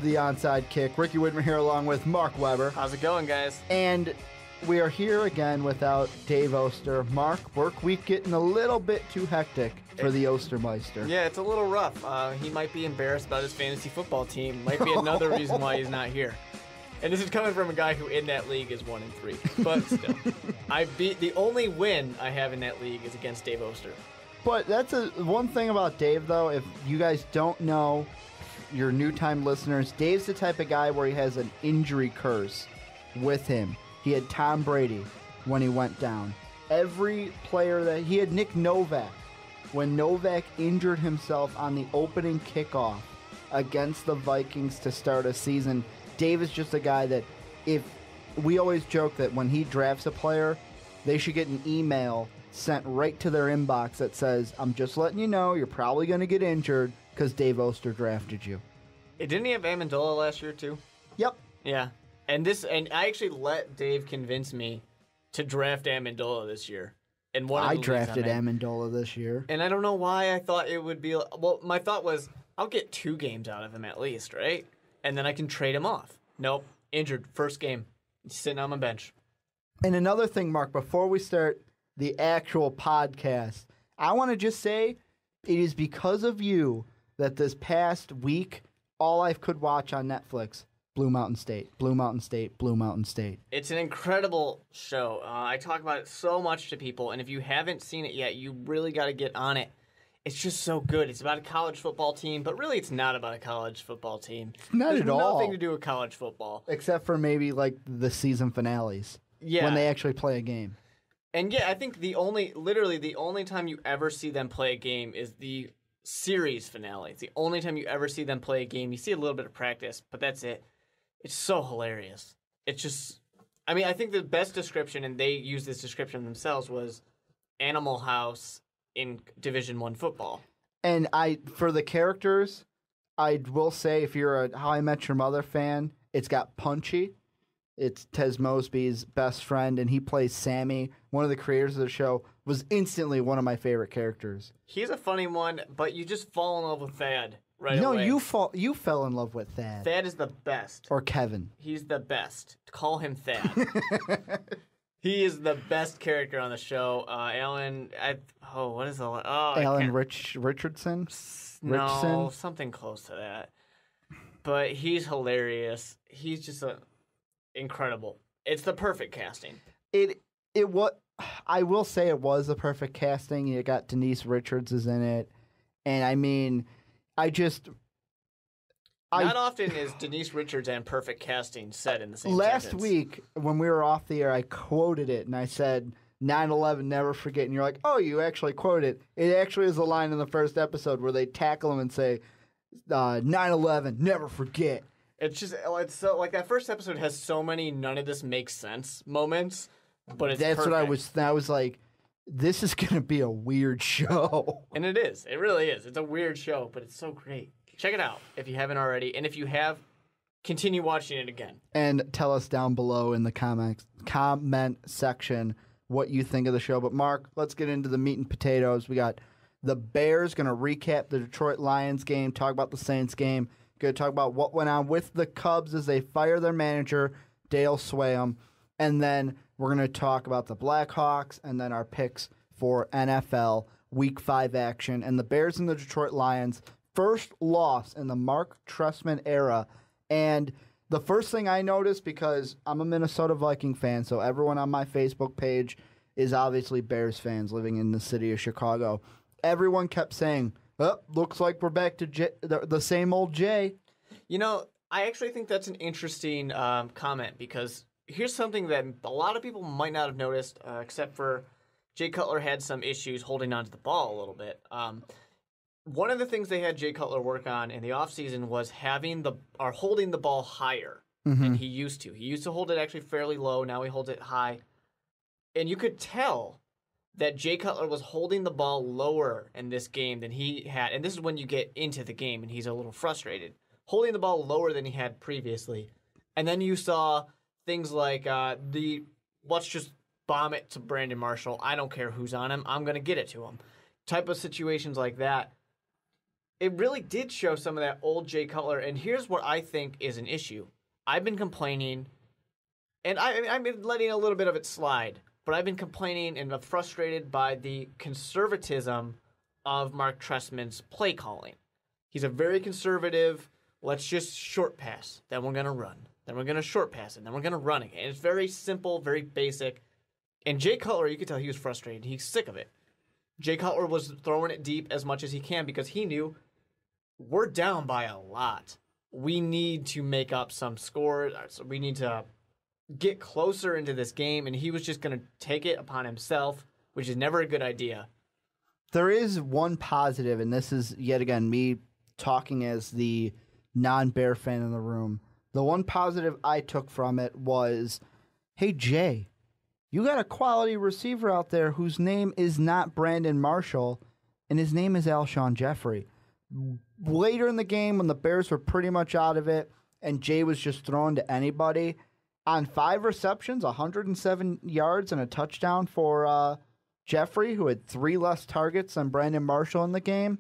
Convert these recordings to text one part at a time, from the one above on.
the Onside Kick. Ricky Whitmer here along with Mark Weber. How's it going, guys? And we are here again without Dave Oster. Mark, work week getting a little bit too hectic for the Ostermeister. Yeah, it's a little rough. He might be embarrassed about his fantasy football team. Might be another reason why he's not here. And this is coming from a guy who in that league is 1-3. But still, the only win I have in that league is against Dave Oster. But that's one thing about Dave, though. If you guys don't know, your new-time listeners, Dave's the type of guy where he has an injury curse with him. He had Tom Brady when he went down. Every player that he had Nick Novak. When Novak injured himself on the opening kickoff against the Vikings to start a season, Dave is just a guy that if we always joke that when he drafts a player, they should get an email sent right to their inbox that says, I'm just letting you know you're probably going to get injured because Dave Oster drafted you. Didn't he have Amendola last year, too? Yep. Yeah. And I actually let Dave convince me to draft Amendola this year. And I drafted Amendola this year. And I don't know why I thought it would be... Well, my thought was, I'll get 2 games out of him at least, right? And then I can trade him off. Nope. Injured. First game. He's sitting on my bench. And another thing, Mark, before we start the actual podcast, I want to just say it is because of you that this past week, all I could watch on Netflix, Blue Mountain State, Blue Mountain State, Blue Mountain State. It's an incredible show. I talk about it so much to people, and if you haven't seen it yet, you really got to get on it. It's just so good. It's about a college football team, but really it's not about a college football team. Not at all. There's nothing to do with college football. Except for maybe like the season finales. Yeah. When they actually play a game. And yeah, I think the only time you ever see them play a game is the series finale. It's the only time you ever see them play a game. You see a little bit of practice, but that's it. It's so hilarious. It's just, I think the best description, and they use this description themselves, was Animal House in Division I football. And for the characters, I will say if you're a How I Met Your Mother fan, it's got Punchy. It's Tez Mosby's best friend, and he plays Sammy. One of the creators of the show was instantly one of my favorite characters. He's a funny one, but you just fall in love with Thad right away. No, you fell in love with Thad. Thad is the best. Or Kevin. He's the best. Call him Thad. He is the best character on the show. Alan, what is the... Oh, Alan Richardson? No, something close to that. But he's hilarious. He's just incredible. It's the perfect casting. I will say it was the perfect casting. You got Denise Richards is in it. And not often is Denise Richards and perfect casting said in the same sentence. Last week, when we were off the air, I quoted it, and I said, 9/11, never forget. And you're like, oh, you actually quoted it. It actually is a line in the first episode where they tackle him and say, 9/11, never forget. It's so, like, that first episode has so many none of this makes sense moments, but it's perfect. What I was like, this is going to be a weird show. And it is. It really is. It's a weird show, but it's so great. Check it out if you haven't already. And if you have, continue watching it again. And tell us down below in the comment section what you think of the show. But, Mark, let's get into the meat and potatoes. We got the Bears going to recap the Detroit Lions game, talk about the Saints game, going to talk about what went on with the Cubs as they fire their manager, Dale Sveum. And then we're going to talk about the Blackhawks and then our picks for NFL Week 5 action. And the Bears and the Detroit Lions, first loss in the Mark Trestman era. And the first thing I noticed, because I'm a Minnesota Viking fan, so everyone on my Facebook page is obviously Bears fans living in the city of Chicago. Everyone kept saying, oh, looks like we're back to the same old Jay. You know, I actually think that's an interesting comment, because here's something that a lot of people might not have noticed, except for Jay Cutler had some issues holding onto the ball a little bit. One of the things they had Jay Cutler work on in the offseason was holding the ball higher than he used to. He used to hold it actually fairly low. Now he holds it high. And you could tell that Jay Cutler was holding the ball lower in this game than he had. And this is when you get into the game and he's a little frustrated. Holding the ball lower than he had previously. And then you saw things like let's just bomb it to Brandon Marshall. I don't care who's on him. I'm going to get it to him. Type of situations like that. it really did show some of that old Jay Cutler. And here's what I think is an issue. I've been complaining, and I've been letting a little bit of it slide, but I've been complaining and frustrated by the conservatism of Mark Trestman's play calling. He's a very conservative, let's just short pass, then we're going to run, then we're going to short pass, and then we're going to run again. It's very simple, very basic. And Jay Cutler, you could tell he was frustrated. He's sick of it. Jay Cutler was throwing it deep as much as he can because he knew we're down by a lot. We need to make up some scores. So we need to get closer into this game, and he was just going to take it upon himself, which is never a good idea. There is one positive, and this is, yet again, me talking as the non-Bear fan in the room. The one positive I took from it was, hey, Jay, you got a quality receiver out there whose name is not Brandon Marshall, and his name is Alshon Jeffrey. Later in the game, when the Bears were pretty much out of it, and Jay was just throwing to anybody, on 5 receptions, 107 yards, and a touchdown for Jeffrey, who had 3 less targets than Brandon Marshall in the game,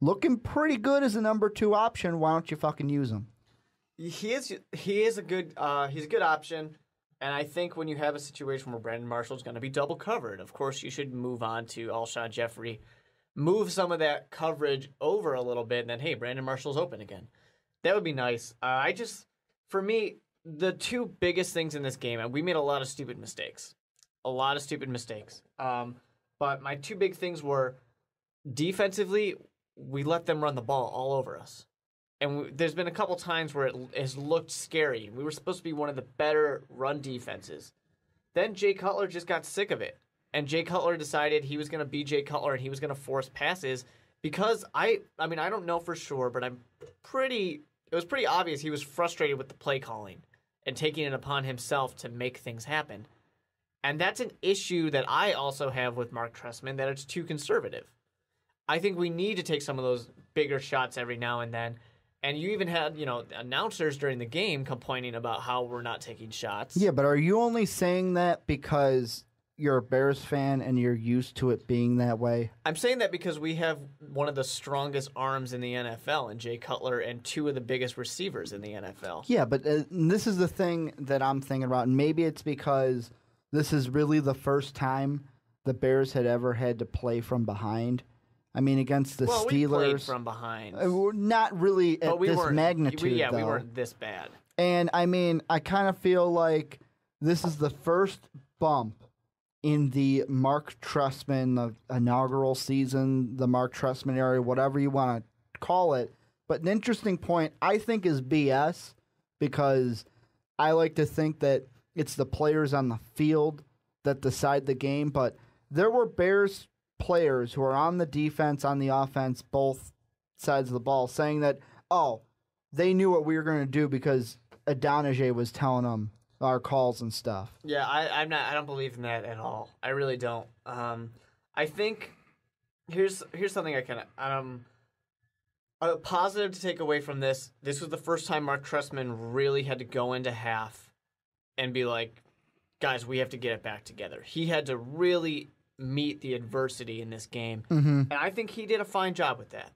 looking pretty good as a number 2 option. Why don't you fucking use him? He is a good option, and I think when you have a situation where Brandon Marshall's going to be double covered, of course you should move on to Alshon Jeffrey, move some of that coverage over a little bit, and then hey, Brandon Marshall's open again. That would be nice. For me, the 2 biggest things in this game, and we made a lot of stupid mistakes. But my 2 big things were defensively, we let them run the ball all over us. And there's been a couple times where it has looked scary. We were supposed to be one of the better run defenses. Then Jay Cutler just got sick of it. And Jay Cutler decided he was going to be Jay Cutler and he was going to force passes because I don't know for sure, but it was pretty obvious he was frustrated with the play calling and taking it upon himself to make things happen. And that's an issue that I also have with Mark Trestman, that it's too conservative. I think we need to take some of those bigger shots every now and then. And you even had, announcers during the game complaining about how we're not taking shots. Yeah, but are you only saying that because you're a Bears fan and you're used to it being that way? I'm saying that because we have one of the strongest arms in the NFL in Jay Cutler and 2 of the biggest receivers in the NFL. Yeah, but this is the thing that I'm thinking about. And maybe it's because this is really the first time the Bears had ever had to play from behind. I mean, against the Steelers. We played from behind. Not really at this magnitude, we though. We weren't this bad. And, I mean, I kind of feel like this is the first bump in the Mark Trestman, the inaugural season, the Mark Trestman area, whatever you want to call it. But an interesting point, I think, is BS, because I like to think that it's the players on the field that decide the game. But there were Bears players who are on the defense, on the offense, both sides of the ball, saying that, they knew what we were going to do because Adonijah was telling them our calls and stuff. Yeah, I don't believe in that at all. I really don't. I think here's something a positive to take away from this. This was the first time Mark Trestman really had to go into half and be like, guys, we have to get it back together. He had to really meet the adversity in this game. Mm-hmm. And I think he did a fine job with that.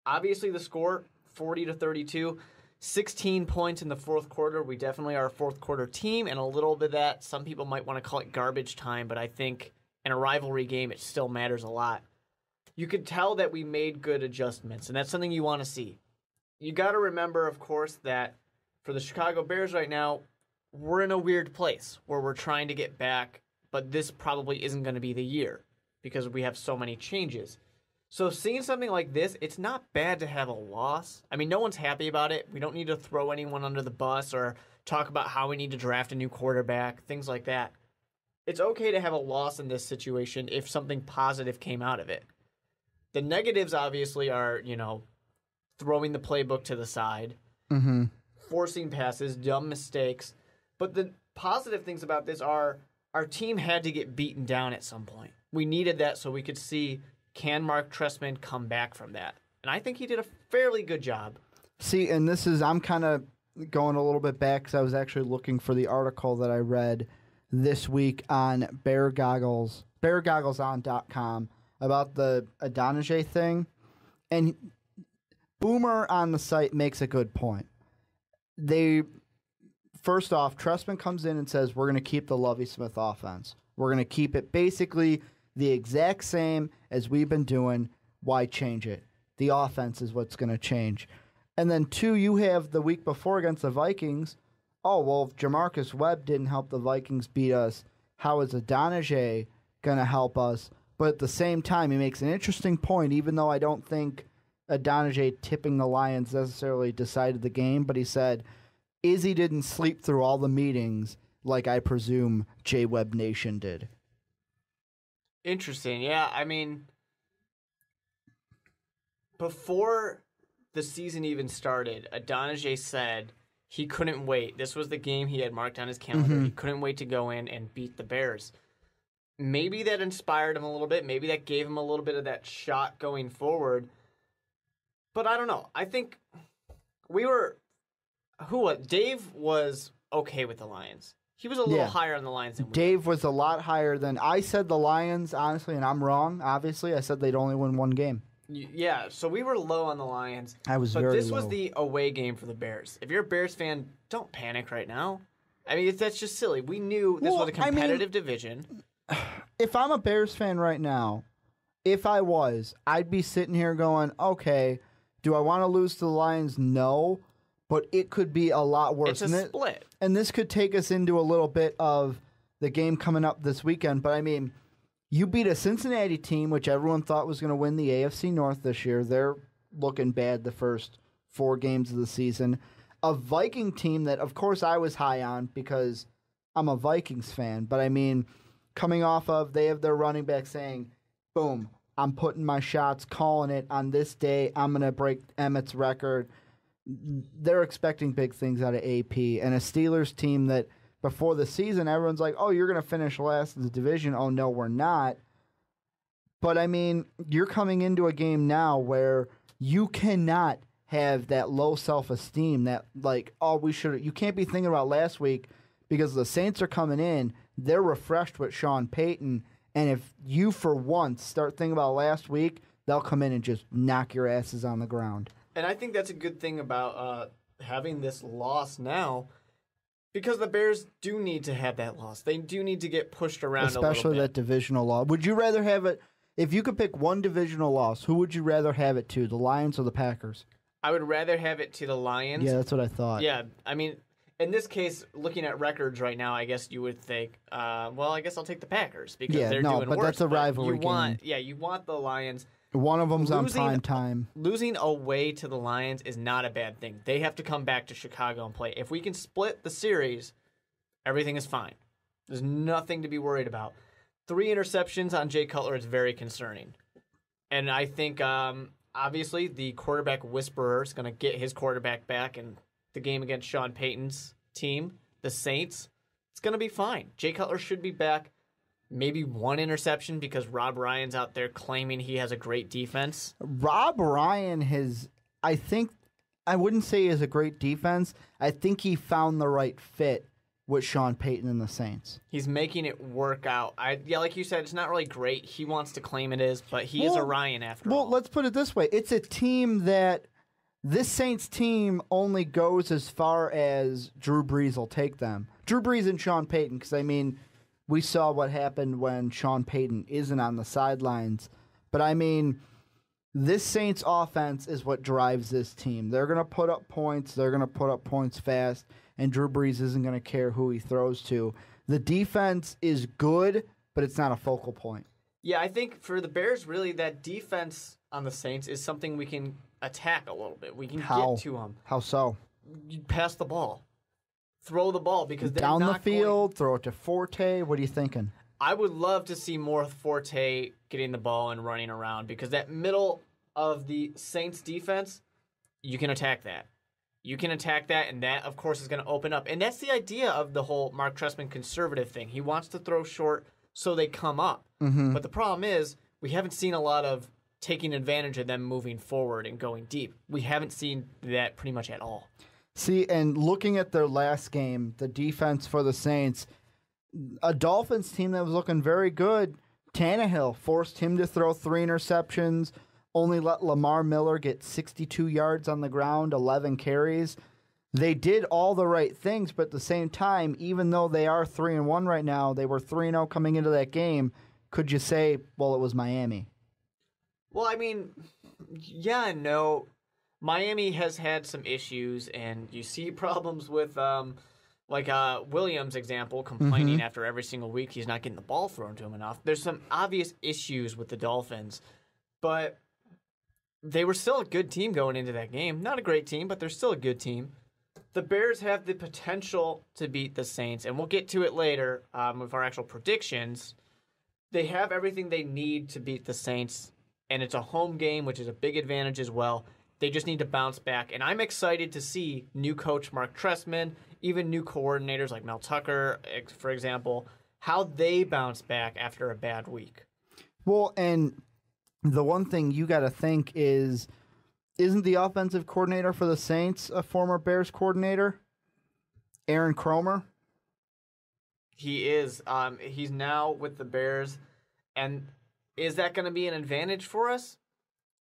Obviously, the score, 40-32, 16 points in the fourth quarter. We definitely are a fourth quarter team, and a little bit of that, some people might want to call it garbage time, but I think in a rivalry game, it still matters a lot. You could tell that we made good adjustments, and that's something you want to see. You got to remember, of course, that for the Chicago Bears right now, we're in a weird place where we're trying to get back, but this probably isn't going to be the year because we have so many changes. So seeing something like this, it's not bad to have a loss. I mean, no one's happy about it. We don't need to throw anyone under the bus or talk about how we need to draft a new quarterback, things like that. It's okay to have a loss in this situation if something positive came out of it. The negatives, obviously, are, throwing the playbook to the side, mm-hmm. forcing passes, dumb mistakes. But the positive things about this are our team had to get beaten down at some point. We needed that so we could see, can Mark Trestman come back from that? And I think he did a fairly good job. See, and I'm kind of going a little bit back because I was actually looking for the article that I read this week on beargoggleson.com about the Adonijah thing. And Boomer on the site makes a good point. First off, Trestman comes in and says, we're going to keep the Lovie Smith offense. We're going to keep it basically the exact same as we've been doing. Why change it? The offense is what's going to change. And then, 2, you have the week before against the Vikings. Oh, well, if Jamarcus Webb didn't help the Vikings beat us, how is Adonijah going to help us? But at the same time, he makes an interesting point, even though I don't think Adonijah tipping the Lions necessarily decided the game, but he said Izzy didn't sleep through all the meetings like I presume J-Web Nation did. Interesting. Yeah, I mean, before the season even started, Adonijah said he couldn't wait. This was the game he had marked on his calendar. He couldn't wait to go in and beat the Bears. Maybe that inspired him a little bit. Maybe that gave him a little bit of that shot going forward. But I don't know. I think Dave was okay with the Lions. He was a little higher on the Lions than we Dave was a lot higher than I said the Lions, honestly, and I'm wrong, obviously. I said they'd only win one game. Yeah, so we were low on the Lions. I was very low. But this was the away game for the Bears. If you're a Bears fan, don't panic right now. I mean, that's just silly. We knew this was a competitive division. If I'm a Bears fan right now, if I was, I'd be sitting here going, okay, do I want to lose to the Lions? No, but it could be a lot worse. It's a split. And this could take us into a little bit of the game coming up this weekend. But, I mean, you beat a Cincinnati team, which everyone thought was going to win the AFC North this year. They're looking bad the first 4 games of the season. A Viking team that, of course, I was high on because I'm a Vikings fan. But, I mean, coming off of, they have their running back saying, boom, I'm putting my shots, calling it on this day. I'm going to break Emmett's record. They're expecting big things out of AP. And a Steelers team that before the season, everyone's like, oh, you're going to finish last in the division. Oh, no, we're not. But, I mean, you're coming into a game now where you cannot have that low self-esteem that, like, oh, we should. You can't be thinking about last week because the Saints are coming in. They're refreshed with Sean Payton. And if you, for once, start thinking about last week, they'll come in and just knock your asses on the ground. And I think that's a good thing about having this loss now. Because the Bears do need to have that loss. They do need to get pushed around a little bit. Especially that divisional loss. Would you rather have it, if you could pick one divisional loss, who would you rather have it to, the Lions or the Packers? I would rather have it to the Lions. Yeah, that's what I thought. Yeah, I mean, in this case, looking at records right now, I guess you would think, well, I guess I'll take the Packers because they're doing worse. But that's a rivalry game. Yeah, you want the Lions. One of them's on prime time. Losing away to the Lions is not a bad thing. They have to come back to Chicago and play. If we can split the series, everything is fine. There's nothing to be worried about. 3 interceptions on Jay Cutler is very concerning. And I think, obviously, the quarterback whisperer is going to get his quarterback back in the game against Sean Payton's team, the Saints. It's going to be fine. Jay Cutler should be back. Maybe 1 interception because Rob Ryan's out there claiming he has a great defense. Rob Ryan has, I think, I wouldn't say he has a great defense. I think he found the right fit with Sean Payton and the Saints. He's making it work out. Like you said, it's not really great. He wants to claim it is, but he is a Ryan after all. Well, let's put it this way. It's a team that this Saints team only goes as far as Drew Brees will take them. Drew Brees and Sean Payton, because, I mean, we saw what happened when Sean Payton isn't on the sidelines. But, I mean, this Saints offense is what drives this team. They're going to put up points. They're going to put up points fast. And Drew Brees isn't going to care who he throws to. The defense is good, but it's not a focal point. Yeah, I think for the Bears, really, that defense on the Saints is something we can attack a little bit. We can get to them. How so? You pass the ball. Throw the ball because they're down not the field, throw it to Forte. What are you thinking? I would love to see more Forte getting the ball and running around because that middle of the Saints defense, you can attack that. You can attack that, and that, of course, is going to open up. And that's the idea of the whole Mark Trestman conservative thing. He wants to throw short so they come up. Mm-hmm. But the problem is we haven't seen a lot of taking advantage of them moving forward and going deep. We haven't seen that pretty much at all. See, and looking at their last game, the defense for the Saints, a Dolphins team that was looking very good, Tannehill forced him to throw 3 interceptions. only let Lamar Miller get 62 yards on the ground, 11 carries. They did all the right things, but at the same time, even though they are 3-1 right now, they were 3-0 coming into that game. Could you say, well, it was Miami? Well, I mean, yeah and no. Miami has had some issues, and you see problems with, Williams' example, complaining after every single week he's not getting the ball thrown to him enough. There's some obvious issues with the Dolphins, but they were still a good team going into that game. Not a great team, but they're still a good team. The Bears have the potential to beat the Saints, and we'll get to it later with our actual predictions. They have everything they need to beat the Saints, and it's a home game, which is a big advantage as well. They just need to bounce back, and I'm excited to see new coach Mark Trestman, even new coordinators like Mel Tucker, for example, how they bounce back after a bad week. Well, and the one thing you got to think is, isn't the offensive coordinator for the Saints a former Bears coordinator? Aaron Kromer? He is. He's now with the Bears, and is that going to be an advantage for us?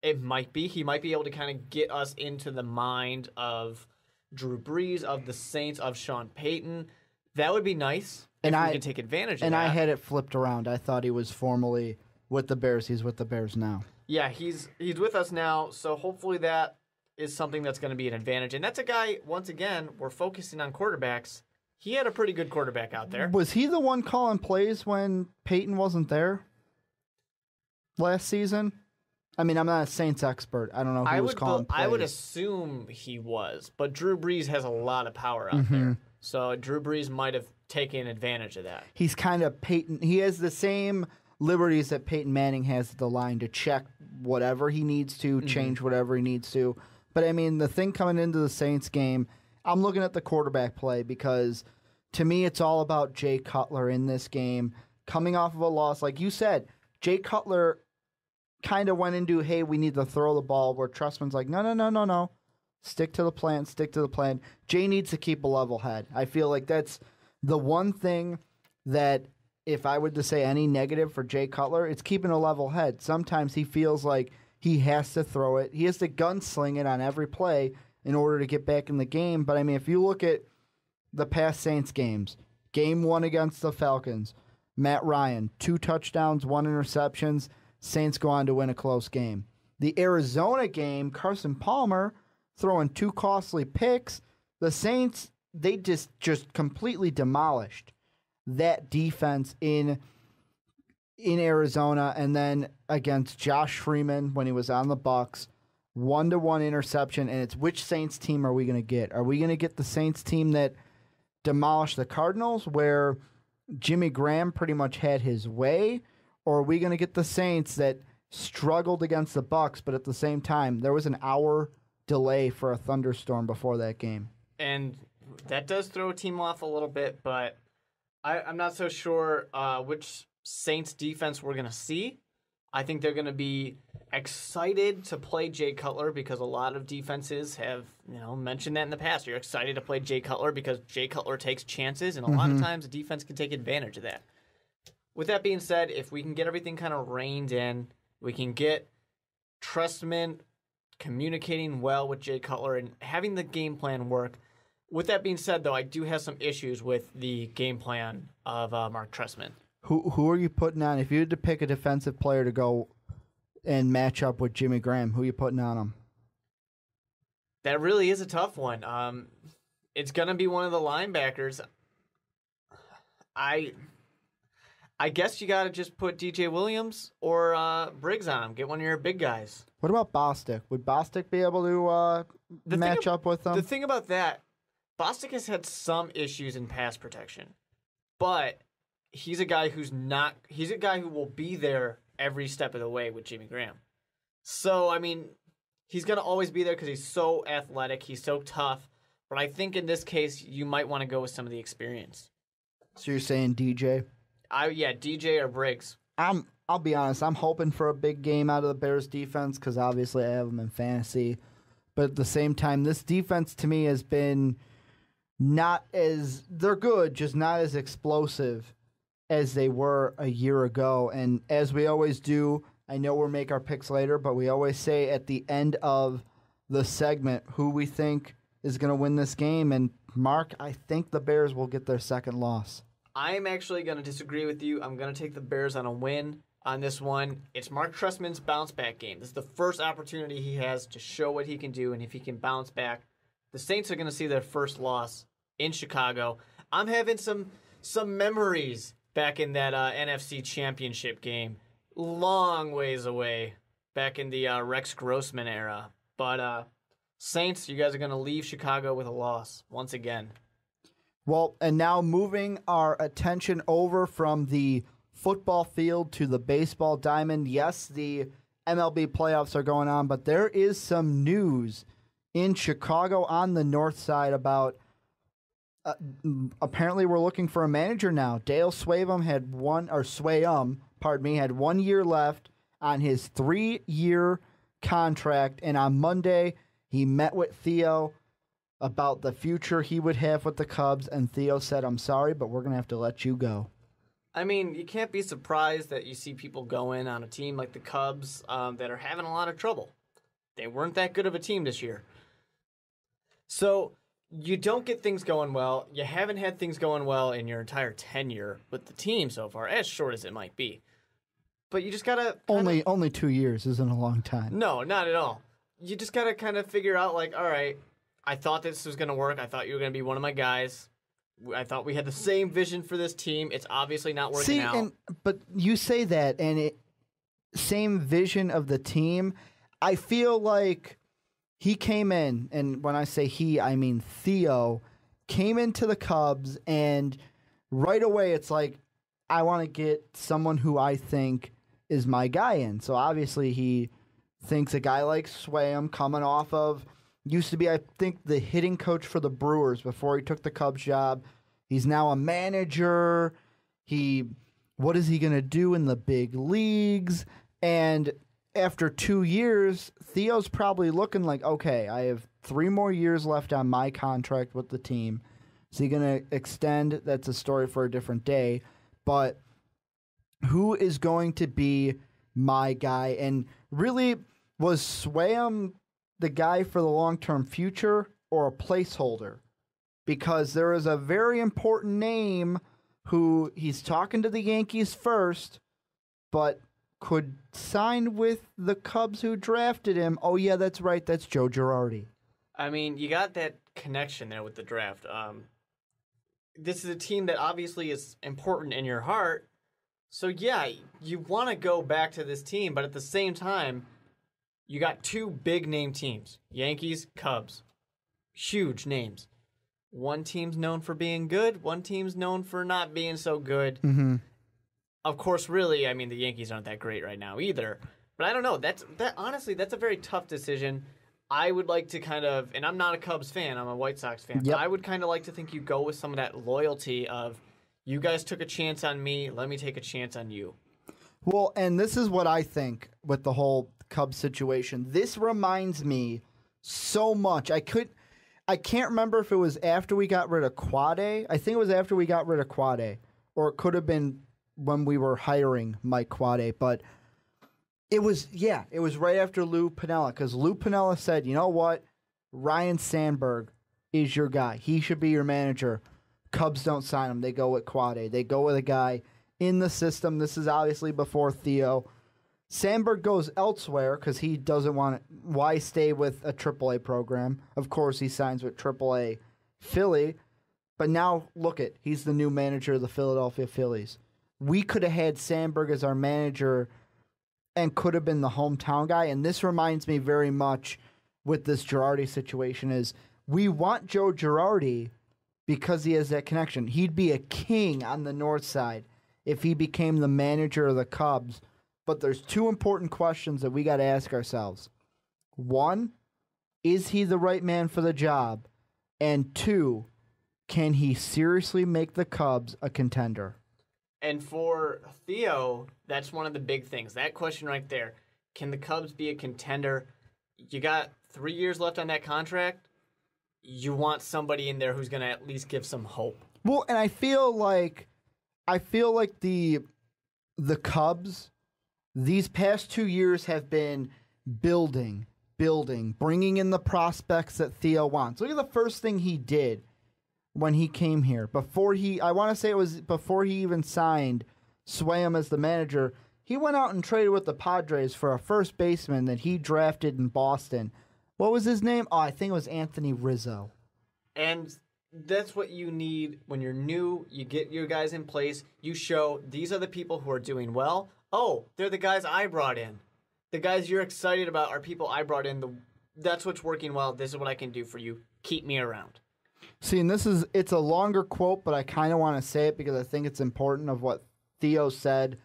It might be. He might be able to kind of get us into the mind of Drew Brees, of the Saints, of Sean Payton. That would be nice if we could take advantage of that. And I had it flipped around. I thought he was formerly with the Bears. He's with the Bears now. Yeah, he's with us now, so hopefully that is something that's going to be an advantage. And that's a guy, once again, we're focusing on quarterbacks. He had a pretty good quarterback out there. Was he the one calling plays when Peyton wasn't there last season? I mean, I'm not a Saints expert. I don't know who was calling plays. I would assume he was, but Drew Brees has a lot of power out there. So Drew Brees might have taken advantage of that. He's kind of Peyton. He has the same liberties that Peyton Manning has at the line to check whatever he needs to, change whatever he needs to. But, I mean, the thing coming into the Saints game, I'm looking at the quarterback play because, to me, it's all about Jay Cutler in this game. Coming off of a loss, like you said, Jay Cutler kind of went into, hey, we need to throw the ball, where Trustman's like, no. Stick to the plan. Jay needs to keep a level head. I feel like that's the one thing that, if I were to say any negative for Jay Cutler, it's keeping a level head. Sometimes he feels like he has to throw it. He has to gunsling it on every play in order to get back in the game. But, I mean, if you look at the past Saints games, game 1 against the Falcons, Matt Ryan, 2 touchdowns, 1 interceptions. Saints go on to win a close game. The Arizona game, Carson Palmer throwing 2 costly picks. The Saints, they just completely demolished that defense in Arizona, and then against Josh Freeman when he was on the Bucs, 1-to-1 interception. And it's, which Saints team are we going to get? Are we going to get the Saints team that demolished the Cardinals, where Jimmy Graham pretty much had his way, or are we going to get the Saints that struggled against the Bucs, but at the same time there was an hour delay for a thunderstorm before that game? And that does throw a team off a little bit, but I'm not so sure which Saints defense we're going to see. I think they're going to be excited to play Jay Cutler because a lot of defenses have, mentioned that in the past. You're excited to play Jay Cutler because Jay Cutler takes chances, and a lot of times the defense can take advantage of that. With that being said, if we can get everything kind of reined in, we can get Trustman communicating well with Jay Cutler and having the game plan work. With that being said, though, I do have some issues with the game plan of Mark Trestman. Who are you putting on? If you had to pick a defensive player to go and match up with Jimmy Graham, who are you putting on him? That really is a tough one. It's going to be one of the linebackers. I guess you got to just put DJ Williams or Briggs on him. Get one of your big guys. What about Bostic? Would Bostic be able to match up with them? The thing about that, Bostic has had some issues in pass protection, but he's a guy who will be there every step of the way with Jimmy Graham. So, I mean, he's going to always be there because he's so athletic, he's so tough, but I think in this case, you might want to go with some of the experience. So you're saying DJ? DJ or Briggs. I'll be honest, I'm hoping for a big game out of the Bears defense because obviously I have them in fantasy. But at the same time, this defense to me has been they're good, just not as explosive as they were a year ago. And as we always do I know we'll make our picks later, but we always say at the end of the segment who we think is going to win this game. And, Mark, I think the Bears will get their second loss. I'm actually going to disagree with you. I'm going to take the Bears on a win on this one. It's Mark Trestman's bounce-back game. This is the first opportunity he has to show what he can do, and if he can bounce back, the Saints are going to see their first loss in Chicago. I'm having some memories back in that NFC Championship game. Long ways away, back in the Rex Grossman era. But Saints, you guys are going to leave Chicago with a loss once again. Well, and now moving our attention over from the football field to the baseball diamond. Yes, the MLB playoffs are going on, but there is some news in Chicago on the north side about apparently we're looking for a manager now. Dale Sveum had 1 year left on his 3-year contract, and on Monday he met with Theo about the future he would have with the Cubs, and Theo said, "I'm sorry, but we're going to have to let you go." I mean, you can't be surprised that you see people go in on a team like the Cubs that are having a lot of trouble. They weren't that good of a team this year. So you don't get things going well. You haven't had things going well in your entire tenure with the team so far, as short as it might be. But you just got to... Only 2 years isn't a long time. No, not at all. You just got to kind of figure out, like, all right, I thought this was going to work. I thought you were going to be one of my guys. I thought we had the same vision for this team. It's obviously not working out. But you say that, and same vision of the team. I feel like he came in, and when I say he, I mean Theo, came into the Cubs, and right away it's like, I want to get someone who I think is my guy in. So obviously he thinks a guy like Sveum coming off of... used to be, I think, the hitting coach for the Brewers before he took the Cubs job. He's now a manager. What is he going to do in the big leagues? And after 2 years, Theo's probably looking like, okay, I have 3 more years left on my contract with the team. Is he going to extend? That's a story for a different day. But who is going to be my guy? And really, was Sveum the guy for the long-term future or a placeholder? Because there is a very important name who he's talking to the Yankees first, but could sign with the Cubs who drafted him. Oh, yeah, that's right. That's Joe Girardi. I mean, you got that connection there with the draft. This is a team that obviously is important in your heart. So, yeah, you want to go back to this team, but at the same time, you got 2 big-name teams, Yankees, Cubs. Huge names. One team's known for being good. One team's known for not being so good. Mm-hmm. Of course, really, I mean, the Yankees aren't that great right now either. But I don't know. Honestly, that's a very tough decision. I would like to kind of, and I'm not a Cubs fan, I'm a White Sox fan, Yep. but I would kind of like to think you go with some of that loyalty of, you guys took a chance on me, let me take a chance on you. Well, and this is what I think with the whole Cubs situation. This reminds me so much. I can't remember if it was after we got rid of Quade. I think it was after we got rid of Quade, or it could have been when we were hiring Mike Quade. But it was right after Lou Piniella, because Lou Piniella said, you know what, Ryan Sandberg is your guy. He should be your manager. Cubs don't sign him. They go with Quade. They go with a guy in the system. This is obviously before Theo. Sandberg goes elsewhere because he doesn't want it. Why stay with a AAA program? Of course, he signs with AAA Philly. But now, he's the new manager of the Philadelphia Phillies. We could have had Sandberg as our manager and could have been the hometown guy. And this reminds me very much with this Girardi situation is we want Joe Girardi because he has that connection. He'd be a king on the north side if he became the manager of the Cubs. But there's 2 important questions that we got to ask ourselves. 1, is he the right man for the job? And 2, can he seriously make the Cubs a contender? And for Theo, that's one of the big things. That question right there. Can the Cubs be a contender? You got 3 years left on that contract. You want somebody in there who's going to at least give some hope. Well, and I feel like the Cubs, these past 2 years have been building, bringing in the prospects that Theo wants. Look at the first thing he did when he came here. I want to say it was before he even signed Sveum as the manager, he went out and traded with the Padres for a first baseman that he drafted in Boston. What was his name? Oh, I think it was Anthony Rizzo. And that's what you need when you're new. You get your guys in place. You show these are the people who are doing well. Oh, they're the guys I brought in. The guys you're excited about are people I brought in. That's what's working well. This is what I can do for you. Keep me around. See, and it's a longer quote, but I kind of want to say it because I think it's important of what Theo said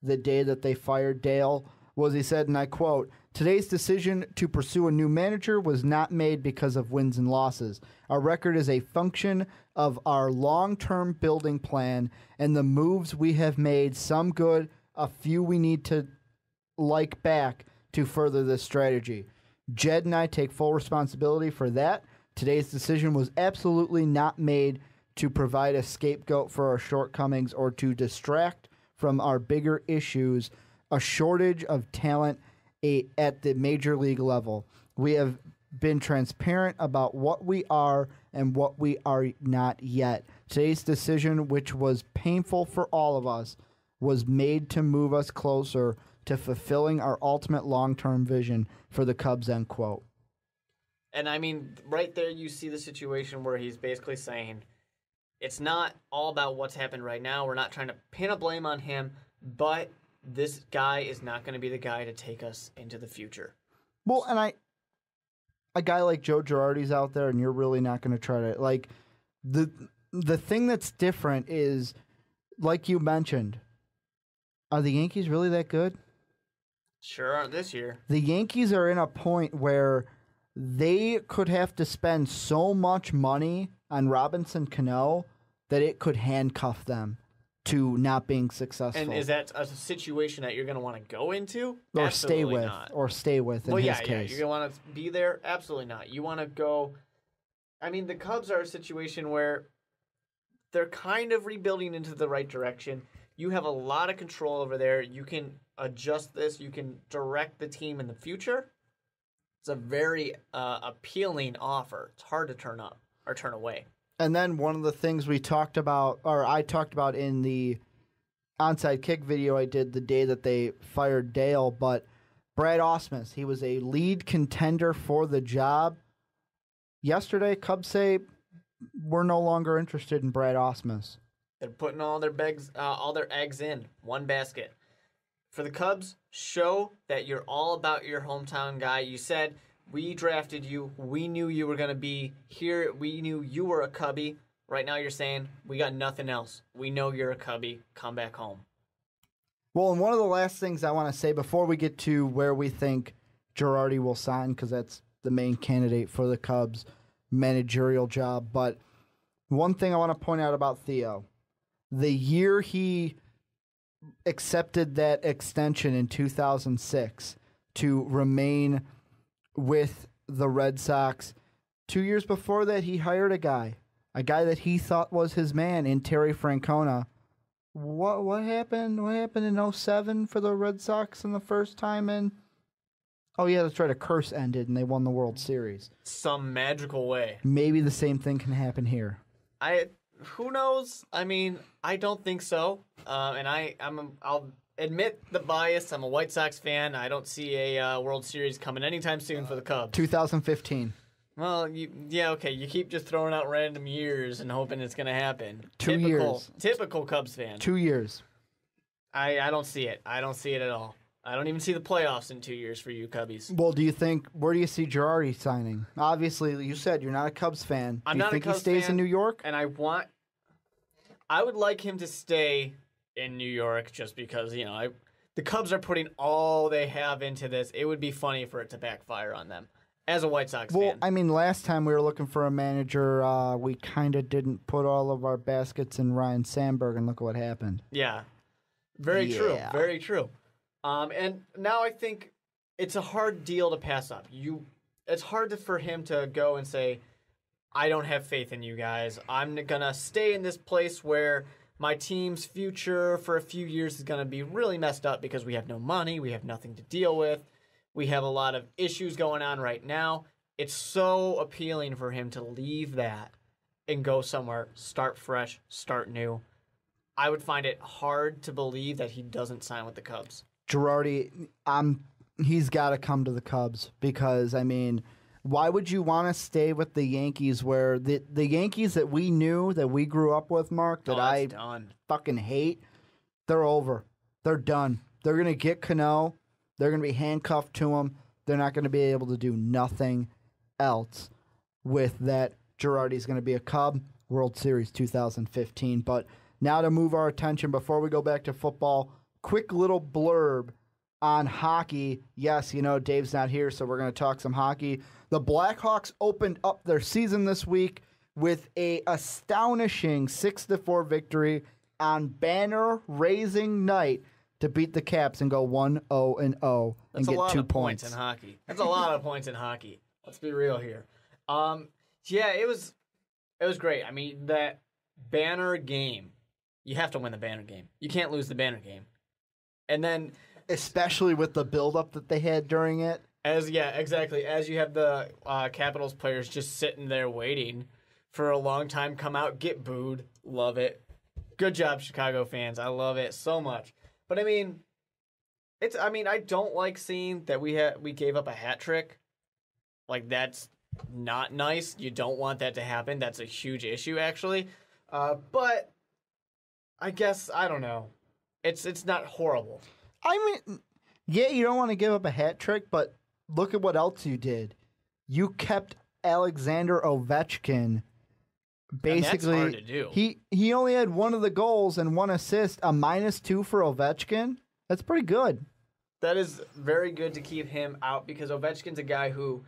the day that they fired Dale. He said, and I quote, "Today's decision to pursue a new manager was not made because of wins and losses. Our record is a function of our long-term building plan and the moves we have made, some good, a few we need to like back to further this strategy. Jed and I take full responsibility for that. Today's decision was absolutely not made to provide a scapegoat for our shortcomings or to distract from our bigger issues, a shortage of talent at the major league level. We have been transparent about what we are and what we are not yet. Today's decision, which was painful for all of us, was made to move us closer to fulfilling our ultimate long-term vision for the Cubs," end quote. And I mean, right there you see the situation where he's basically saying, it's not all about what's happened right now. We're not trying to pin a blame on him, but this guy is not going to be the guy to take us into the future. Well, and a guy like Joe Girardi's out there, and you're really not going to try to, like, the thing that's different is, like you mentioned, are the Yankees really that good? Sure aren't this year. The Yankees are in a point where they could have to spend so much money on Robinson Cano that it could handcuff them to not being successful. And is that a situation that you're going to want to go into? Or Absolutely stay with. not. Or stay with in well, his case. You're going to want to be there? Absolutely not. You want to go... I mean, the Cubs are a situation where they're kind of rebuilding into the right direction. You have a lot of control over there. You can adjust this. You can direct the team in the future. It's a very appealing offer. It's hard to turn up or turn away. And then one of the things we talked about, or I talked about in the onside kick video I did the day that they fired Dale, but Brad Ausmus, he was a lead contender for the job. Yesterday, Cubs say we're no longer interested in Brad Ausmus. They're putting all their eggs in one basket. For the Cubs, show that you're all about your hometown guy. You said, we drafted you. We knew you were going to be here. We knew you were a Cubby. Right now you're saying, we got nothing else. We know you're a Cubby. Come back home. Well, and one of the last things I want to say before we get to where we think Girardi will sign, because that's the main candidate for the Cubs' managerial job, but one thing I want to point out about Theo, the year he accepted that extension in 2006 to remain with the Red Sox, 2 years before that he hired a guy that he thought was his man in Terry Francona. What happened? What happened in 07 for the Red Sox in the first time in? Oh yeah, that's right. A curse ended and they won the World Series. Some magical way. Maybe the same thing can happen here. Who knows? I mean, I don't think so. And I'll admit the bias. I'm a White Sox fan. I don't see a World Series coming anytime soon for the Cubs. 2015. Well, okay. You keep just throwing out random years and hoping it's going to happen. 2 years. Typical Cubs fan. 2 years. I don't see it. I don't see it at all. I don't even see the playoffs in 2 years for you Cubbies. Well, where do you see Girardi signing? Obviously, you said you're not a Cubs fan. I'm do you not think a Cubs he stays fan, in New York? And I would like him to stay in New York just because, the Cubs are putting all they have into this. It would be funny for it to backfire on them as a White Sox fan. Well, I mean, last time we were looking for a manager, we kind of didn't put all of our baskets in Ryan Sandberg, and look what happened. Yeah. Very true. Very true. And now I think it's a hard deal to pass up. It's hard for him to go and say, I don't have faith in you guys. I'm going to stay in this place where my team's future for a few years is going to be really messed up because we have no money, we have nothing to deal with, we have a lot of issues going on right now. It's so appealing for him to leave that and go somewhere, start fresh, start new. I would find it hard to believe that he doesn't sign with the Cubs. Girardi, he's got to come to the Cubs because, I mean, why would you want to stay with the Yankees where the Yankees that we knew, that we grew up with, Mark, that I fucking hate, they're over. They're done. They're going to get Cano. They're going to be handcuffed to him. They're not going to be able to do nothing else with that. Girardi's going to be a Cub, World Series 2015. But now to move our attention, before we go back to football, quick little blurb on hockey. Yes, you know, Dave's not here, so we're going to talk some hockey. The Blackhawks opened up their season this week with a astonishing 6-4 victory on banner-raising night to beat the Caps and go 1-0-0 and get 2 points in hockey. That's a lot of points in hockey. Let's be real here. Yeah, it was great. I mean, that banner game, you have to win the banner game. You can't lose the banner game. And then, especially with the buildup that they had during it. Exactly. As you have the Capitals players just sitting there waiting for a long time, come out, get booed. Love it. Good job, Chicago fans. I love it so much. But I mean, I don't like seeing that we gave up a hat trick. Like, that's not nice. You don't want that to happen. That's a huge issue, actually. But I guess, I don't know. It's not horrible. I mean, yeah, you don't want to give up a hat trick, but look at what else you did. You kept Alexander Ovechkin. Basically, and that's hard to do. He only had one of the goals and one assist, a -2 for Ovechkin. That's pretty good. That is very good to keep him out because Ovechkin's a guy who,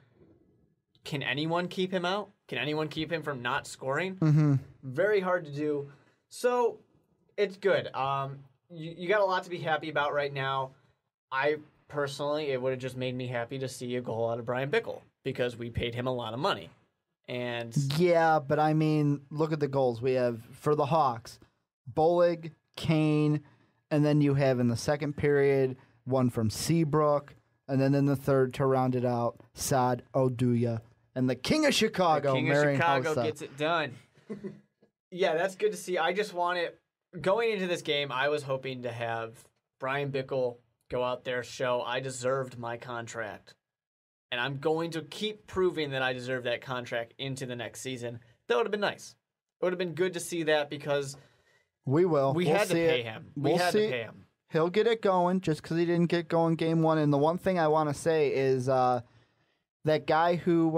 can anyone keep him out? Can anyone keep him from not scoring? Mm-hmm. Very hard to do. So, it's good. You got a lot to be happy about right now. I personally, it would have just made me happy to see a goal out of Brian Bickle because we paid him a lot of money. And yeah, but I mean, look at the goals we have for the Hawks. Bolig, Kane, and then you have in the second period one from Seabrook, and then in the third to round it out, Saad Oduya. And the King of Chicago, Marian Hossa, gets it done. Yeah, that's good to see. I just want it. Going into this game, I was hoping to have Brian Bickle go out there, show I deserved my contract. And I'm going to keep proving that I deserve that contract into the next season. That would have been nice. It would have been good to see that because we had to pay him. We had to pay him. He'll get it going just because he didn't get going game one. And the one thing I want to say is that guy who,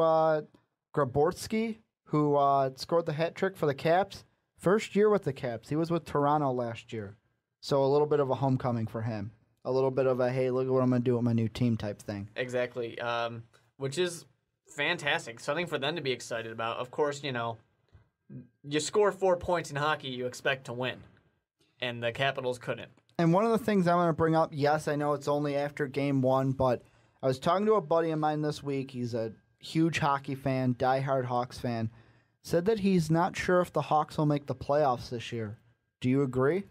Graborsky, who scored the hat trick for the Caps, first year with the Caps. He was with Toronto last year. So a little bit of a homecoming for him. A little bit of a, hey, look at what I'm going to do with my new team type thing. Exactly, which is fantastic. Something for them to be excited about. Of course, you know, you score 4 points in hockey, you expect to win. And the Capitals couldn't. And one of the things I want to bring up, yes, I know it's only after game one, but I was talking to a buddy of mine this week. He's a huge hockey fan, diehard Hawks fan. Said that he's not sure if the Hawks will make the playoffs this year. Do you agree?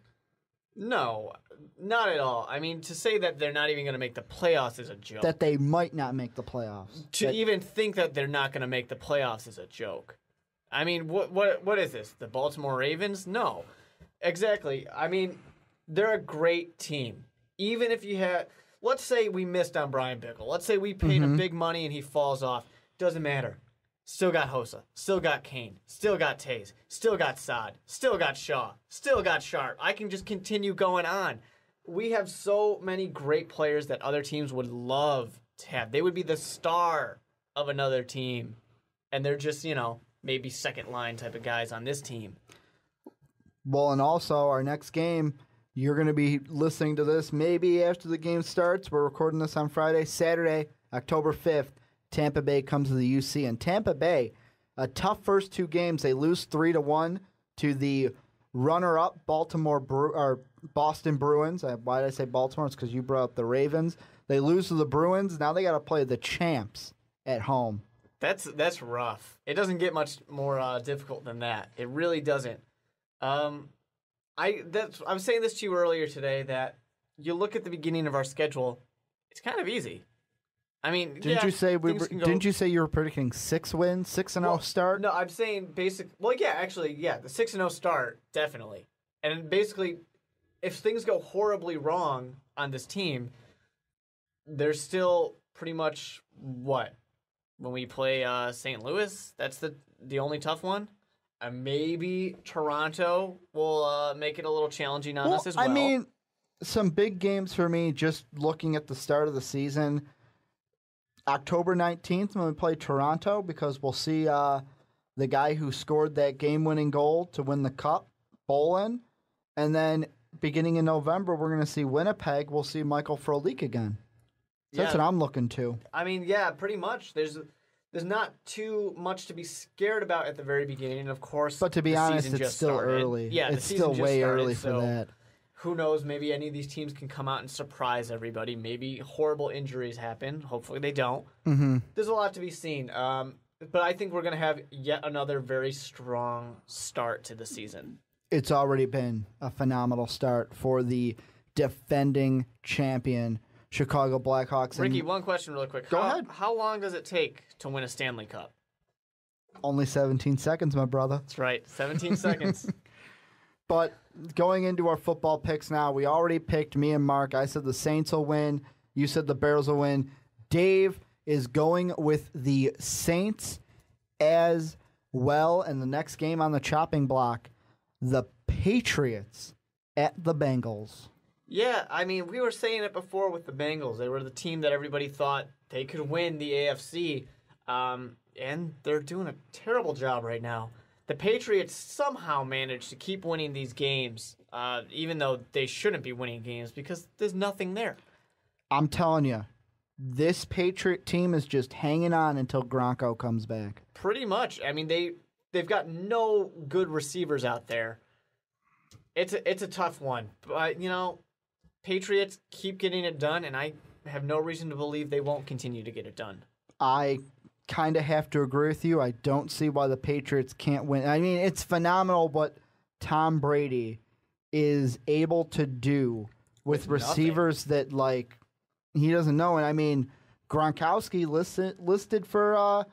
No, not at all. I mean, to say that they're not even going to make the playoffs is a joke. That they might not make the playoffs. Even think that they're not going to make the playoffs is a joke. I mean, what is this? The Baltimore Ravens? No. Exactly. I mean, they're a great team. Even if you had, let's say we missed on Brian Bickle. Let's say we paid him big money and he falls off. Doesn't matter. Still got Hossa. Still got Kane. Still got Taze. Still got Saad. Still got Shaw. Still got Sharp. I can just continue going on. We have so many great players that other teams would love to have. They would be the star of another team. And they're just, you know, maybe second line type of guys on this team. Well, and also our next game, you're going to be listening to this maybe after the game starts. We're recording this on Friday. Saturday, October 5th. Tampa Bay comes to the UC, and Tampa Bay, a tough first two games. They lose 3-1 to the runner-up Boston Bruins. Why did I say Baltimore? It's because you brought up the Ravens. They lose to the Bruins. Now they got to play the champs at home. That's rough. It doesn't get much more difficult than that. It really doesn't. I was saying this to you earlier today that you look at the beginning of our schedule, it's kind of easy. I mean, didn't you say you were predicting 6 wins, 6-0 start? No, I'm saying the 6-0 start definitely. And basically, if things go horribly wrong on this team, there's still pretty much what when we play St. Louis. That's the only tough one. Maybe Toronto will make it a little challenging on us as well. I mean, some big games for me. Just looking at the start of the season. October 19th when we play Toronto, because we'll see the guy who scored that game-winning goal to win the cup, Bolin. And then beginning in November, we're going to see Winnipeg. We'll see Michael Frolik again. So that's what I'm looking to. I mean, yeah, pretty much. There's not too much to be scared about at the very beginning, of course. But to be honest, it's still early. Yeah, it's still way early for that. Who knows? Maybe any of these teams can come out and surprise everybody. Maybe horrible injuries happen. Hopefully they don't. Mm-hmm. There's a lot to be seen. But I think we're going to have yet another very strong start to the season. It's already been a phenomenal start for the defending champion Chicago Blackhawks. Ricky, one question really quick. Go ahead. How long does it take to win a Stanley Cup? Only 17 seconds, my brother. That's right, 17 seconds. But going into our football picks now, we already picked, me and Mark. I said the Saints will win. You said the Bears will win. Dave is going with the Saints as well. And the next game on the chopping block, the Patriots at the Bengals. Yeah, I mean, we were saying it before with the Bengals. They were the team that everybody thought they could win the AFC, and they're doing a terrible job right now. The Patriots somehow managed to keep winning these games, even though they shouldn't be winning games because there's nothing there. I'm telling you, this Patriot team is just hanging on until Gronko comes back. Pretty much. I mean, they've got no good receivers out there. It's a tough one, but Patriots keep getting it done, and I have no reason to believe they won't continue to get it done. I kind of have to agree with you. I don't see why the Patriots can't win. I mean, it's phenomenal what Tom Brady is able to do with receivers that, like, he doesn't know. And, I mean, Gronkowski listed for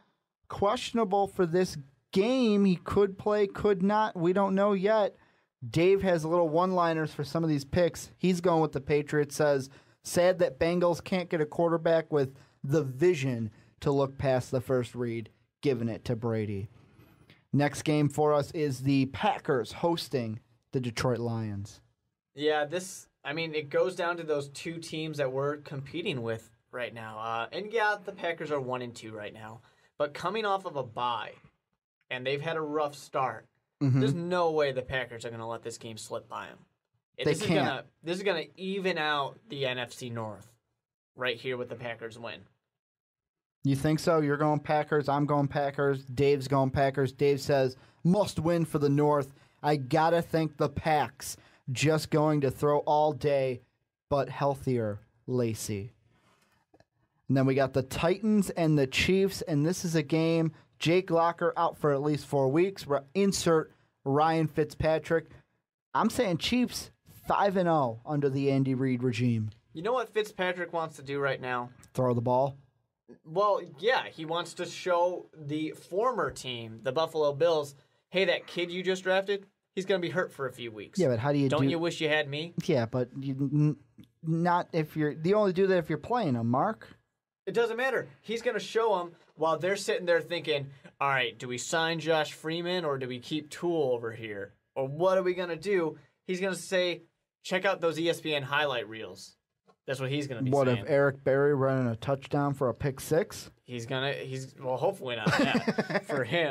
questionable for this game. He could play, could not. We don't know yet. Dave has little one-liners for some of these picks. He's going with the Patriots, says, sad that Bengals can't get a quarterback with the vision to look past the first read, giving it to Brady. Next game for us is the Packers hosting the Detroit Lions. Yeah, it goes down to those two teams that we're competing with right now. The Packers are 1-2 right now. But coming off of a bye, and they've had a rough start, there's no way the Packers are going to let this game slip by them. This is going to even out the NFC North right here with the Packers win. You think so? You're going Packers. I'm going Packers. Dave's going Packers. Dave says, must win for the North. I got to think the Packs just going to throw all day, but healthier Lacey. And then we got the Titans and the Chiefs, and this is a game. Jake Locker out for at least 4 weeks. Insert Ryan Fitzpatrick. I'm saying Chiefs 5-0 under the Andy Reid regime. You know what Fitzpatrick wants to do right now? Throw the ball? Well, yeah, he wants to show the former team, the Buffalo Bills, hey, that kid you just drafted, he's going to be hurt for a few weeks. Yeah, but how do you Don't you wish you had me? Yeah, but not if you're... You only do that if you're playing him, Mark. It doesn't matter. He's going to show them while they're sitting there thinking, all right, do we sign Josh Freeman or do we keep Toole over here? Or what are we going to do? He's going to say, check out those ESPN highlight reels. That's what he's going to be saying. What, if Eric Berry running a touchdown for a pick six? Well, hopefully not that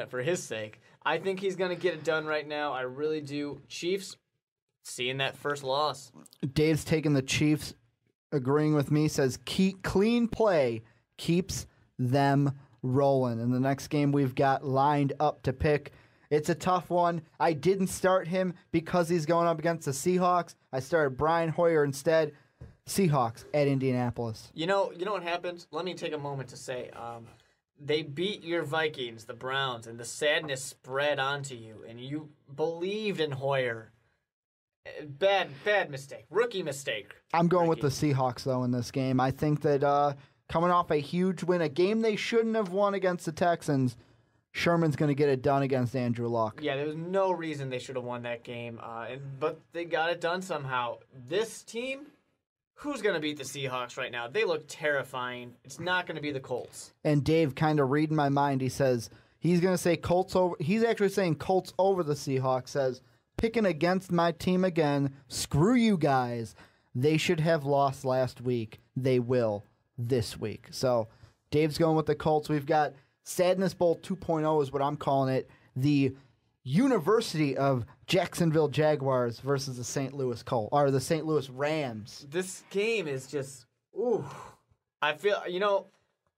for his sake. I think he's going to get it done right now. I really do. Chiefs, seeing that first loss. Dave's taking the Chiefs, agreeing with me, says clean play keeps them rolling. And the next game we've got lined up to pick, it's a tough one. I didn't start him because he's going up against the Seahawks. I started Brian Hoyer instead. Seahawks at Indianapolis. You know what happens? Let me take a moment to say, they beat your Vikings, the Browns, and the sadness spread onto you, and you believed in Hoyer. Bad mistake. Rookie mistake. I'm going with the Seahawks, though, in this game. I think that coming off a huge win, a game they shouldn't have won against the Texans, Sherman's going to get it done against Andrew Luck. Yeah, there was no reason they should have won that game, but they got it done somehow. This team, who's going to beat the Seahawks right now? They look terrifying. It's not going to be the Colts. And Dave kind of reading my mind. He says he's going to say Colts over. He's actually saying Colts over the Seahawks. Says, picking against my team again. Screw you guys. They should have lost last week. They will this week. So Dave's going with the Colts. We've got Sadness Bowl 2.0 is what I'm calling it. The University of Jacksonville Jaguars versus the St. Louis the St. Louis Rams. This game is just, ooh. I feel,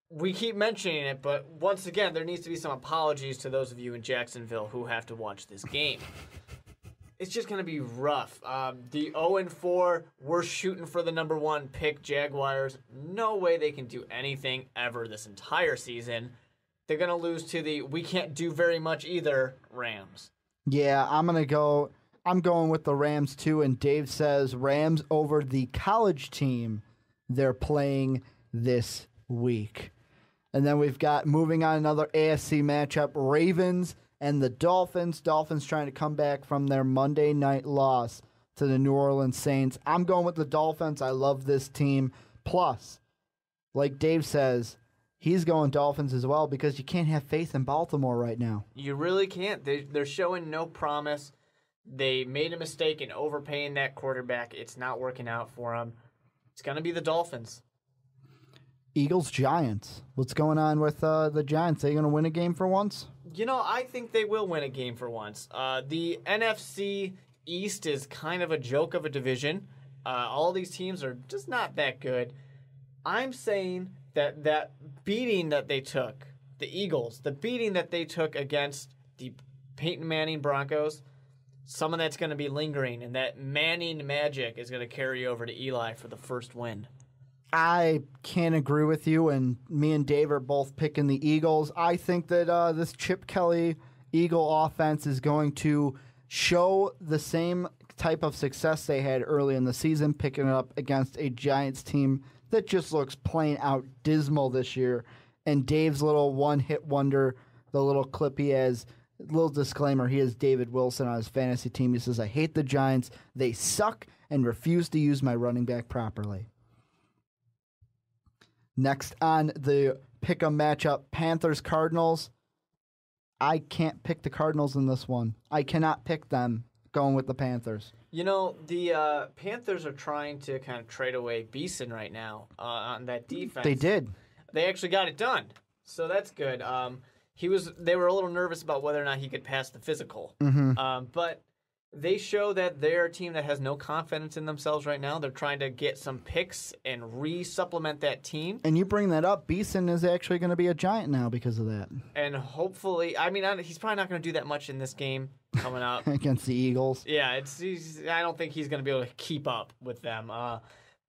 we keep mentioning it, but once again, there needs to be some apologies to those of you in Jacksonville who have to watch this game. It's just going to be rough. The 0-4, we're shooting for the number 1 pick Jaguars. No way they can do anything ever this entire season. They're going to lose to the we can't do very much either Rams. Yeah, I'm going with the Rams too, and Dave says Rams over the college team they're playing this week. And then we've got, moving on, another AFC matchup, Ravens and the Dolphins. Dolphins trying to come back from their Monday night loss to the New Orleans Saints. I'm going with the Dolphins. I love this team. Plus, like Dave says, he's going Dolphins as well because you can't have faith in Baltimore right now. You really can't. They're showing no promise. They made a mistake in overpaying that quarterback. It's not working out for them. It's going to be the Dolphins. Eagles-Giants. What's going on with the Giants? Are they going to win a game for once? I think they will win a game for once. The NFC East is kind of a joke of a division. All these teams are just not that good. I'm saying that beating that they took, the Eagles, the beating that they took against the Peyton Manning Broncos, some of that's going to be lingering, and that Manning magic is going to carry over to Eli for the first win. I can't agree with you, and me and Dave are both picking the Eagles. I think that this Chip Kelly Eagle offense is going to show the same type of success they had early in the season, picking it up against a Giants team that just looks plain out dismal this year. And Dave's little one-hit wonder, the little clip he has, little disclaimer, he has David Wilson on his fantasy team. He says, I hate the Giants. They suck and refuse to use my running back properly. Next on the pick-em matchup, Panthers-Cardinals. I can't pick the Cardinals in this one. I cannot pick them going with the Panthers. The Panthers are trying to kind of trade away Beeson right now on that defense. They did. They actually got it done, so that's good. They were a little nervous about whether or not he could pass the physical. Mm-hmm. But they show that they're a team that has no confidence in themselves right now. They're trying to get some picks and re-supplement that team. And you bring that up, Beeson is actually going to be a Giant now because of that. And hopefully, he's probably not going to do that much in this game coming up. Against the Eagles. Yeah, I don't think he's going to be able to keep up with them.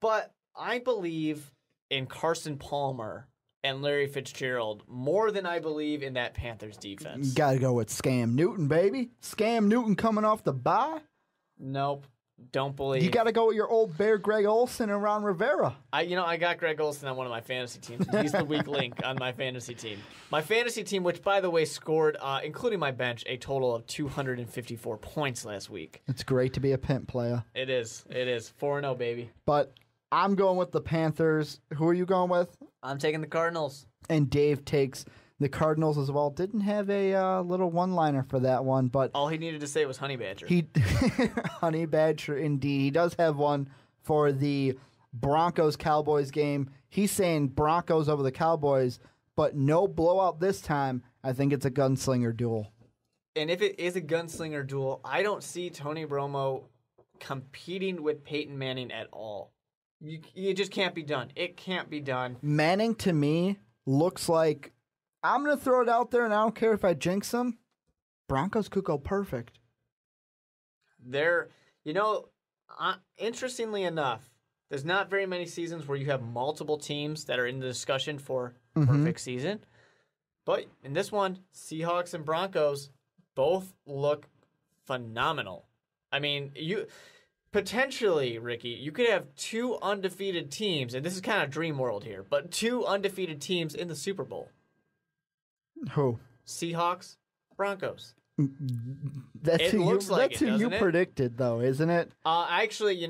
But I believe in Carson Palmer and Larry Fitzgerald more than I believe in that Panthers defense. You got to go with Scam Newton, baby. Scam Newton coming off the bye. Nope. Don't believe. You got to go with your old bear, Greg Olsen and Ron Rivera. I got Greg Olsen on one of my fantasy teams. He's the weak link on my fantasy team. My fantasy team, which, by the way, scored, including my bench, a total of 254 points last week. It's great to be a pimp player. It is. 4-0, baby. But I'm going with the Panthers. Who are you going with? I'm taking the Cardinals. And Dave takes the Cardinals as well. Didn't have a little one-liner for that one, but all he needed to say was Honey Badger. Honey Badger, indeed. He does have one for the Broncos-Cowboys game. He's saying Broncos over the Cowboys, but no blowout this time. I think it's a gunslinger duel. And if it is a gunslinger duel, I don't see Tony Romo competing with Peyton Manning at all. It just can't be done. It can't be done. Manning, to me, looks like, I'm going to throw it out there, and I don't care if I jinx them, Broncos could go perfect. Interestingly enough, there's not very many seasons where you have multiple teams that are in the discussion for perfect season. But in this one, Seahawks and Broncos both look phenomenal. I mean, Potentially, Ricky, you could have 2 undefeated teams, and this is kind of dream world here, but 2 undefeated teams in the Super Bowl. Who? Seahawks, Broncos. That's who you predicted, though, isn't it? Actually,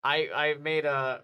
I made a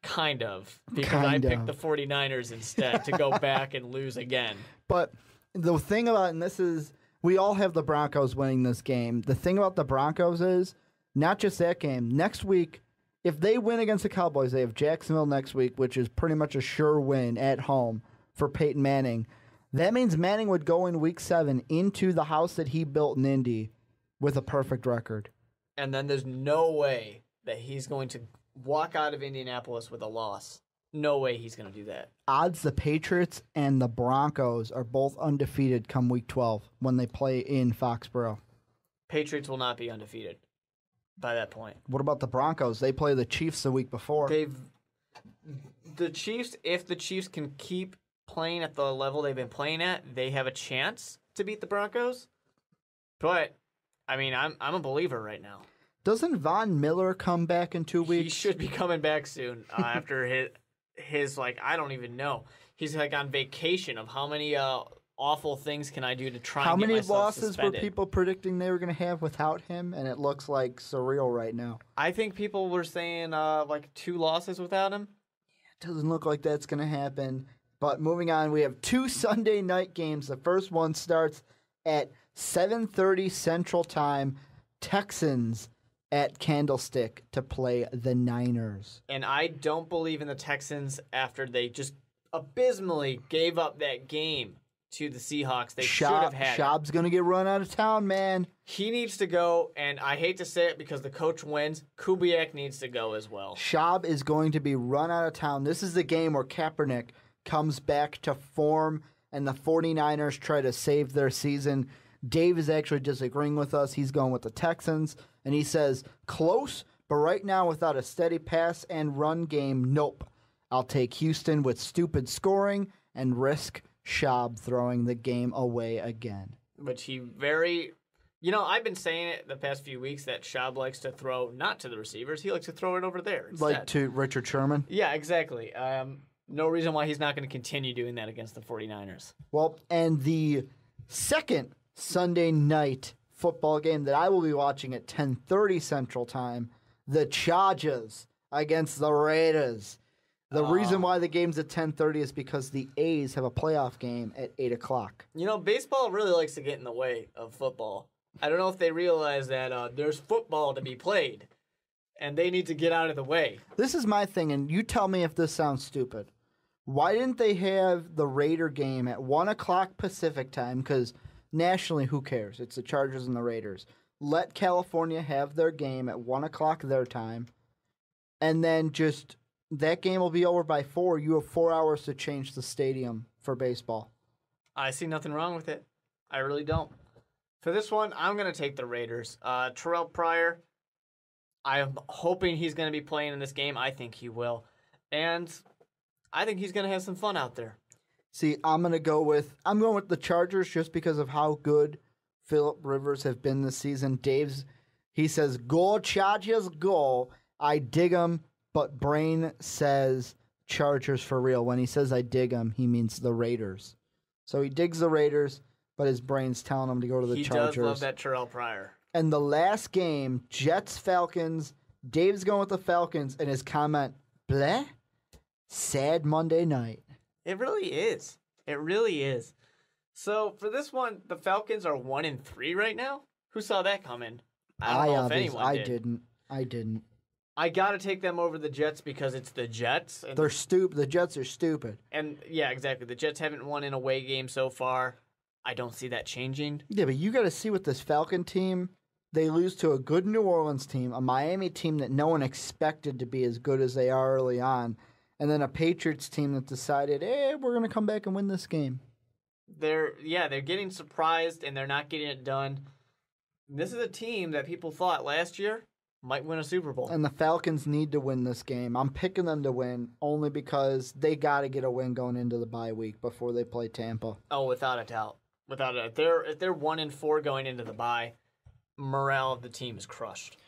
kind of because I picked the 49ers instead to go back and lose again. But the thing about, and this is, we all have the Broncos winning this game. The thing about the Broncos is not just that game. Next week, if they win against the Cowboys, they have Jacksonville next week, which is pretty much a sure win at home for Peyton Manning. That means Manning would go in week 7 into the house that he built in Indy with a perfect record. And then there's no way that he's going to walk out of Indianapolis with a loss. No way he's going to do that. Odds the Patriots and the Broncos are both undefeated come week 12 when they play in Foxborough. Patriots will not be undefeated by that point. What about the Broncos? They play the Chiefs the week before. The Chiefs, if the Chiefs can keep playing at the level they've been playing at, they have a chance to beat the Broncos. But, I mean, I'm a believer right now. Doesn't Von Miller come back in 2 weeks? He should be coming back soon after his I don't even know. He's on vacation of how many awful things can I do to try and get myself How many losses suspended. were people predicting they were going to have without him? And it looks like surreal right now. I think people were saying 2 losses without him. It doesn't look like that's going to happen. But moving on, we have 2 Sunday night games. The first one starts at 7:30 Central Time. Texans at Candlestick to play the Niners. And I don't believe in the Texans after they just abysmally gave up that game to the Seahawks. They should have had Schaub's going to get run out of town, man. He needs to go, and I hate to say it because the coach wins. Kubiak needs to go as well. Schaub is going to be run out of town. This is the game where Kaepernick comes back to form, and the 49ers try to save their season. Dave is actually disagreeing with us. He's going with the Texans, and he says, close, but right now without a steady pass and run game, nope. I'll take Houston with stupid scoring and risk Schaub throwing the game away again. Which he I've been saying it the past few weeks that Schaub likes to throw not to the receivers. He likes to throw it over there instead. Like to Richard Sherman? Yeah, exactly. No reason why he's not going to continue doing that against the 49ers. Well, and the second Sunday night football game that I will be watching at 10:30 Central Time, the Chargers against the Raiders. The reason why the game's at 10:30 is because the A's have a playoff game at 8 o'clock. Baseball really likes to get in the way of football. I don't know if they realize that there's football to be played, and they need to get out of the way. This is my thing, and you tell me if this sounds stupid. Why didn't they have the Raider game at 1 o'clock Pacific time? Because nationally, who cares? It's the Chargers and the Raiders. Let California have their game at 1 o'clock their time, and then just that game will be over by 4. You have 4 hours to change the stadium for baseball. I see nothing wrong with it. I really don't. For this one, I'm going to take the Raiders. Terrell Pryor, I'm hoping he's going to be playing in this game. I think he will. And I think he's going to have some fun out there. See, I'm going with the Chargers just because of how good Phillip Rivers have been this season. He says, go Chargers, go. I dig him, but Brain says Chargers for real. When he says I dig him, he means the Raiders. So he digs the Raiders, but his brain's telling him to go to the Chargers. He does love that Terrell Pryor. And the last game, Jets-Falcons. Dave's going with the Falcons, and his comment, bleh, sad Monday night. It really is. It really is. So for this one, the Falcons are 1-3 right now. Who saw that coming? I don't know if anyone did. I didn't. I got to take them over the Jets because it's the Jets. They're stupid. The Jets are stupid. And yeah, exactly. The Jets haven't won an away game so far. I don't see that changing. Yeah, but you got to see with this Falcon team, they lose to a good New Orleans team, a Miami team that no one expected to be as good as they are early on, and then a Patriots team that decided, we're going to come back and win this game. They're getting surprised and they're not getting it done. This is a team that people thought last year might win a Super Bowl. And the Falcons need to win this game. I'm picking them to win only because they got to get a win going into the bye week before they play Tampa. Oh, without a doubt. Without a doubt. If they're 1-4 going into the bye, morale of the team is crushed.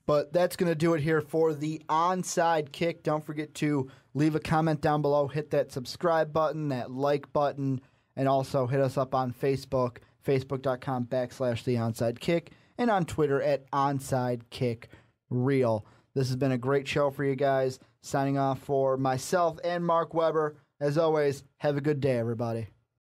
But that's going to do it here for the Onside Kick. Don't forget to leave a comment down below, hit that subscribe button, that like button, and also hit us up on Facebook, facebook.com/The Onside Kick, and on Twitter at Onside Kick Real. This has been a great show for you guys. Signing off for myself and Mark Weber. As always, have a good day, everybody.